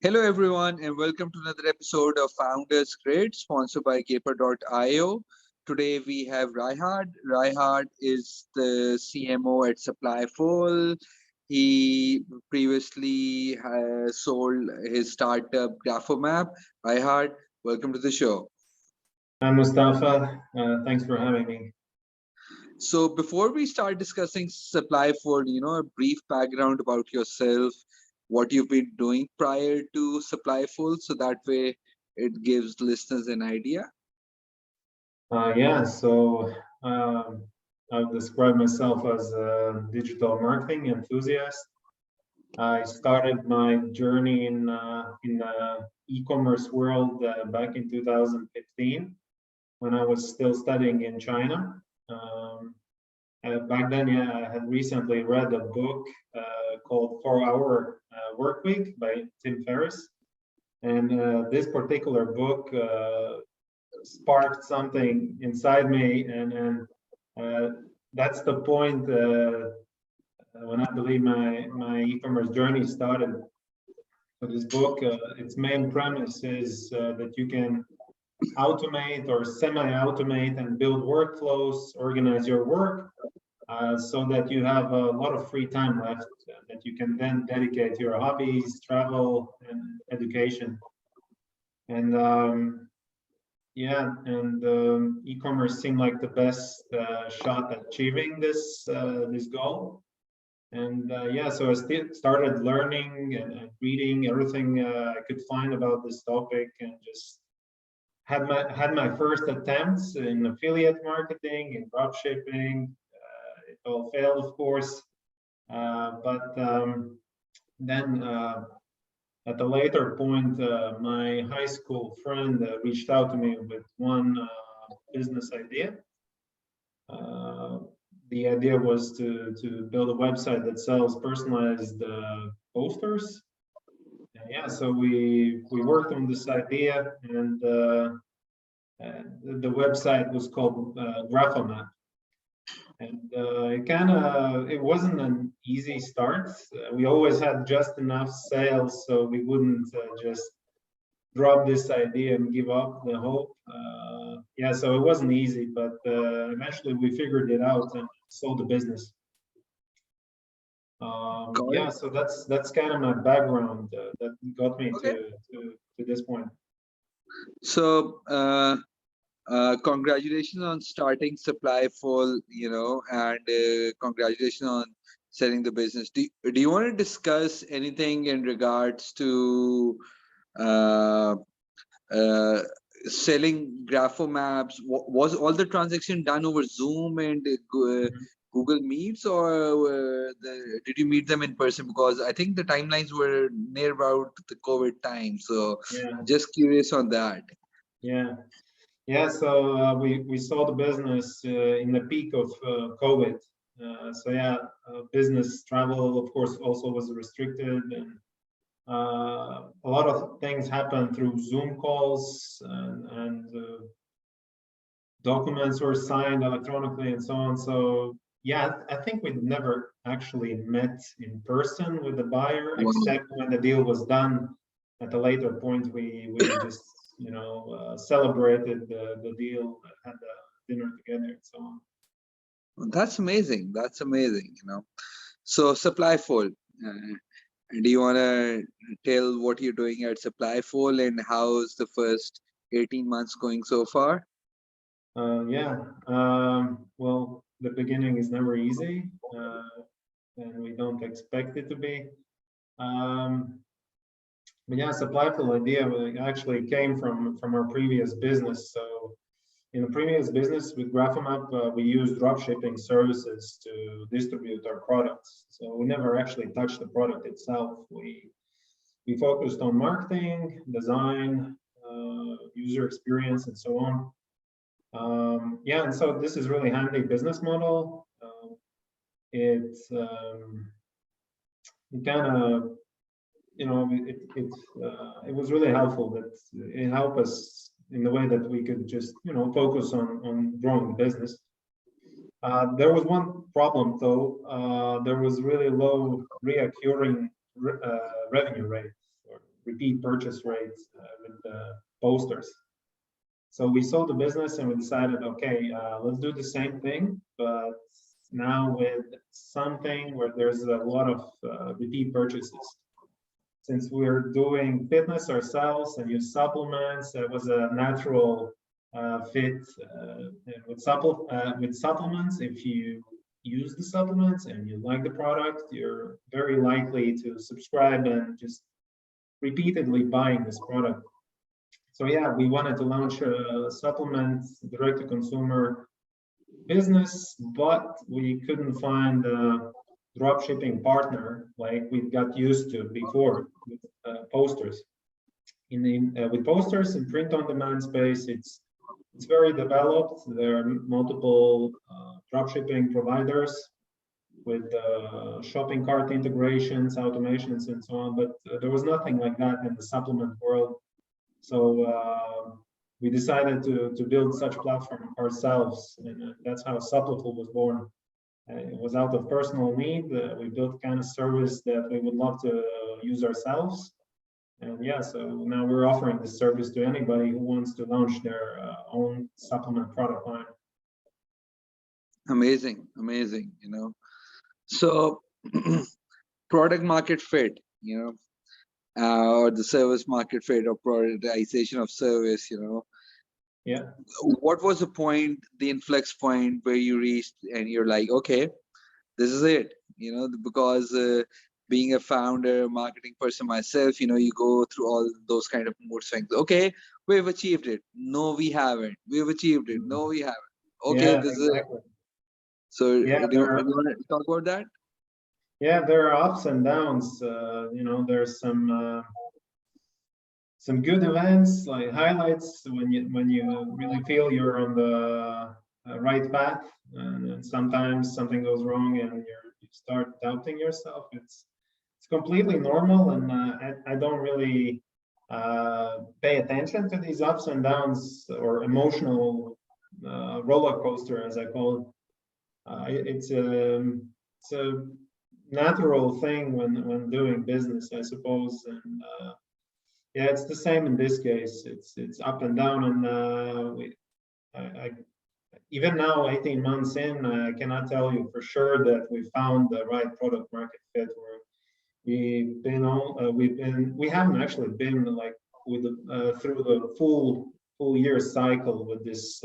Hello, everyone, and welcome to another episode of Founders Grid, sponsored by Gaper.io. Today we have Raihard. Raihard is the CMO at Supplyfull. He previously has sold his startup Grapho. Raihard, welcome to the show. Hi, Mustafa. Thanks for having me. So before we start discussing Supplyfull, a brief background about yourself, what you've been doing prior to Supplyfull, so that way it gives listeners an idea. I would describe myself as a digital marketing enthusiast. I started my journey in the e-commerce world back in 2015 when I was still studying in China. Back then, I had recently read a book called 4-Hour Work Week by Tim Ferriss. And this particular book sparked something inside me. And that's the point when I believe my e-commerce journey started. So this book, its main premise is that you can automate or semi-automate and build workflows, organize your work, so that you have a lot of free time left that you can then dedicate to your hobbies, travel, and education. And e-commerce seemed like the best shot at achieving this goal. And so I started learning and reading everything I could find about this topic, and just had my first attempts in affiliate marketing and drop shipping. It all failed, of course, but then at a later point, my high school friend reached out to me with one business idea. The idea was to build a website that sells personalized posters. So we worked on this idea, and the website was called Grapho. And it wasn't an easy start. We always had just enough sales, so we wouldn't just drop this idea and give up the hope. So it wasn't easy, but eventually we figured it out and sold the business. So that's kind of my background that got me to this point. So congratulations on starting Supplyfull, and congratulations on selling the business. Do you want to discuss anything in regards to selling Grapho maps? Was all the transaction done over Zoom and Google Meets, or did you meet them in person? Because I think the timelines were near about the COVID time. So just curious on that. So we saw the business in the peak of COVID. Business travel, of course, also was restricted, and a lot of things happened through Zoom calls, and documents were signed electronically and so on. So I think we never actually met in person with the buyer, except when the deal was done. At a later point, we just celebrated the deal, had a dinner together, and so on. That's amazing. That's amazing. So Supplyfull. Do you want to tell what you're doing at Supplyfull and how's the first 18 months going so far? Well, the beginning is never easy, and we don't expect it to be. Supplyfull idea actually came from our previous business. So in the previous business with Grapho, we used drop shipping services to distribute our products. So we never actually touched the product itself. We focused on marketing, design, user experience, and so on. And so this is really handy business model. It was really helpful that it helped us in the way that we could just focus on growing the business. There was one problem though. There was really low reoccurring revenue rate, or repeat purchase rates with posters. So we sold the business and we decided, okay, let's do the same thing, but now with something where there's a lot of repeat purchases. Since we're doing fitness ourselves and use supplements, it was a natural fit with supplements. If you use the supplements and you like the product, you're very likely to subscribe and just repeatedly buying this product. So yeah, we wanted to launch a supplement direct-to-consumer business, but we couldn't find a drop shipping partner like we got used to before with posters. With posters in print-on-demand space, it's very developed. There are multiple drop shipping providers with shopping cart integrations, automations, and so on. But there was nothing like that in the supplement world. So we decided to build such platform ourselves, and that's how Supplyfull was born. It was out of personal need. We built kind of service that we would love to use ourselves. And yeah, so now we're offering this service to anybody who wants to launch their own supplement product line. Amazing, amazing, So product market fit, or the service market fit or prioritization of service, Yeah. What was the point, the inflex point where you reached and you're like, okay, this is it, because being a founder, marketing person myself, you go through all those kind of mood swings. Okay, we've achieved it. No, we haven't. We've achieved it. No, we haven't. Okay, yeah, this exactly. is it. So yeah, do you want to talk about that? Yeah, there are ups and downs. There's some good events, like highlights when you really feel you're on the right path, and then sometimes something goes wrong and you start doubting yourself. It's completely normal, and I don't really pay attention to these ups and downs or emotional roller coaster, as I call it. It's a natural thing when doing business, I suppose, and yeah, it's the same in this case. It's up and down, and I even now, 18 months in, I cannot tell you for sure that we found the right product market fit. Where we haven't actually been like with through the full year cycle with this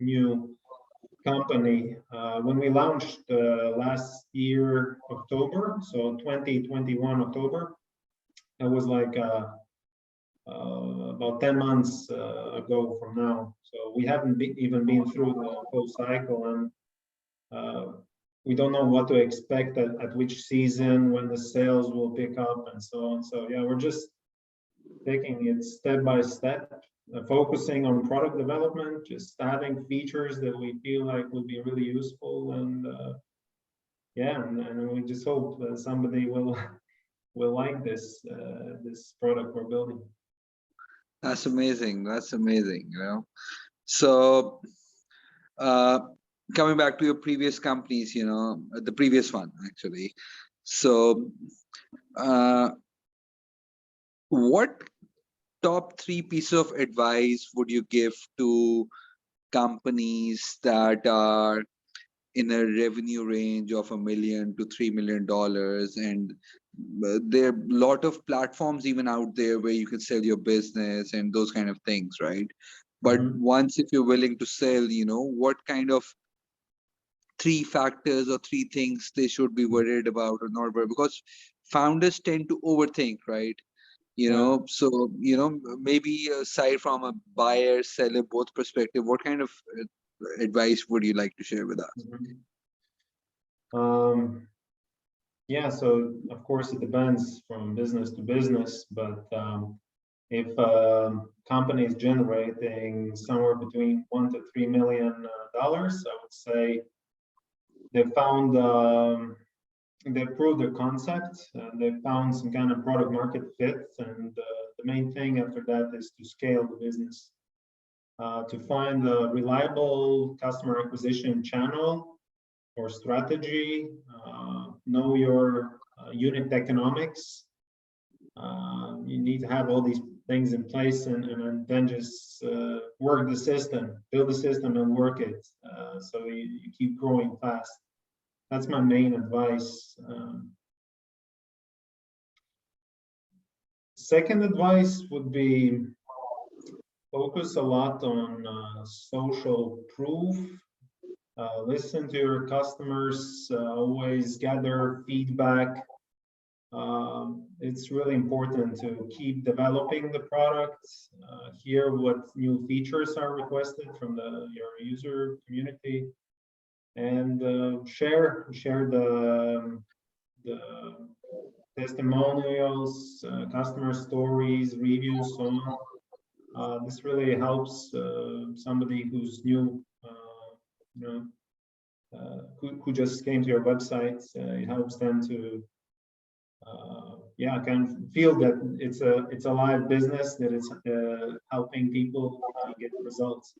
new company. When we launched last year October, so 2021 October, it was like about 10 months ago from now. So we haven't even been through the whole cycle, and we don't know what to expect at which season, when the sales will pick up, and so on. So yeah, we're just taking it step by step, focusing on product development, just adding features that we feel like will be really useful, and yeah, and we just hope that somebody will like this product we're building. That's amazing. That's amazing. So coming back to your previous companies, the previous one actually. So what top 3 pieces of advice would you give to companies that are in a revenue range of $1 million to $3 million, and there are a lot of platforms even out there where you can sell your business and those kind of things, right? But once, if you're willing to sell, what kind of 3 factors or 3 things they should be worried about or not worried? Because founders tend to overthink, right? So maybe aside from a buyer seller both perspective, what kind of advice would you like to share with us? Yeah, so of course it depends from business to business, but if company is generating somewhere between $1 to $3 million, I would say they found they proved the concept, and they found some kind of product market fit, and the main thing after that is to scale the business, to find a reliable customer acquisition channel or strategy, know your unit economics, you need to have all these things in place, and then just work the system, build the system, and work it. So you keep growing fast. That's my main advice. Second advice would be focus a lot on social proof. Listen to your customers, always gather feedback. It's really important to keep developing the product, hear what new features are requested from your user community, and share the testimonials, customer stories, reviews, so on. This really helps somebody who's new, who just came to your website. It helps them to kind of feel that it's a live business, that it's helping people get results.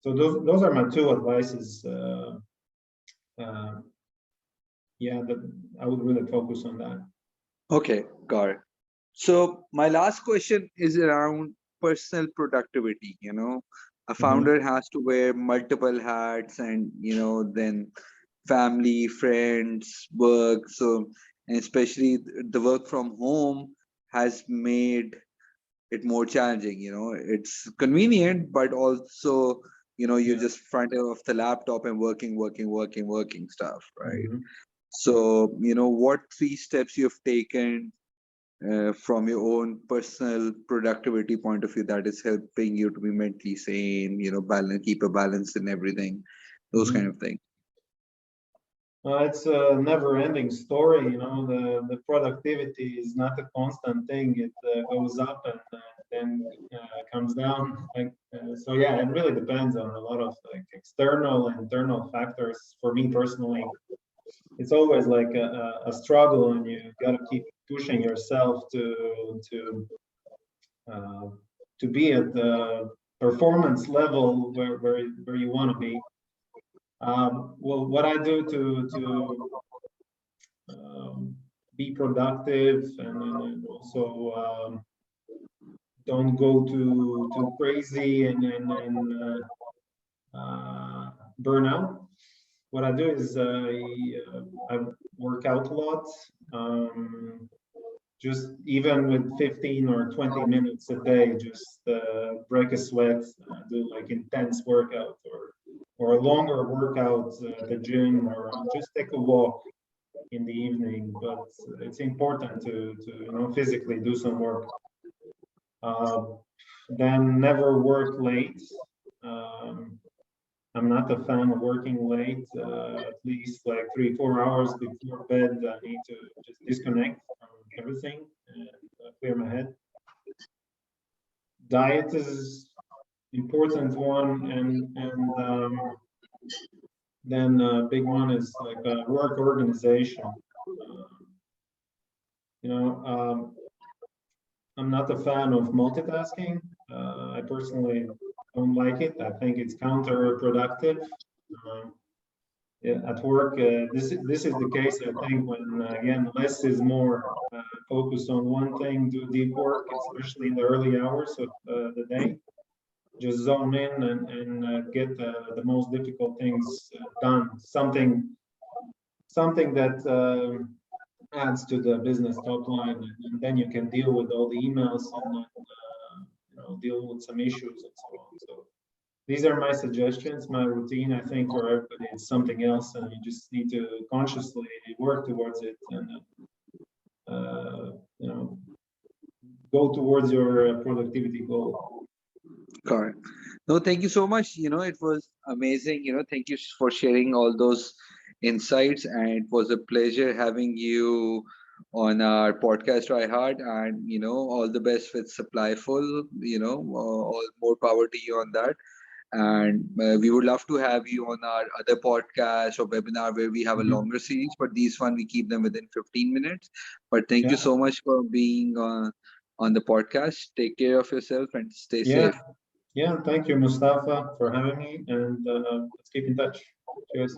So those are my two advices. That I would really focus on that. Okay, got it. So my last question is around personal productivity. A founder has to wear multiple hats, and then family, friends, work. So, and especially the work from home has made it more challenging. It's convenient, but also you're just front of the laptop and working stuff, right? So what 3 steps you've taken from your own personal productivity point of view that is helping you to be mentally sane, keep a balance in everything, those kind of things? It's a never-ending story. The productivity is not a constant thing. It goes up and then comes down. So yeah, it really depends on a lot of external and internal factors. For me personally, it's always like a struggle, and you got to keep pushing yourself to be at the performance level where you want to be. Well, what I do to be productive and also don't go too crazy and burn out. What I do is I work out a lot. Just even with 15 or 20 minutes a day, just break a sweat, do like intense workout or a longer workout at the gym, or just take a walk in the evening. But it's important to physically do some work. Then never work late. I'm not a fan of working late. At least like 3-4 hours before bed, I need to just disconnect from everything and clear my head. Diet is important one, and then a big one is like work organization. I'm not a fan of multitasking. I personally don't like it. I think it's counterproductive. At work, this is the case. I think when again less is more. Focus on one thing, do deep work, especially in the early hours of the day. Just zone in and get the most difficult things done. Something that adds to the business top line, and then you can deal with all the emails and deal with some issues and so on. So these are my suggestions, my routine. I think for everybody it's something else, and you just need to consciously work towards it and go towards your productivity goal. Correct. No, thank you so much. It was amazing. Thank you for sharing all those insights, and it was a pleasure having you on our podcast, Reinhard. And all the best with Supplyfull. All more power to you on that. And we would love to have you on our other podcast or webinar where we have a longer series, but these one we keep them within 15 minutes. But thank you so much for being on the podcast. Take care of yourself and stay safe. Yeah, thank you, Mustafa, for having me, and let's keep in touch. Cheers.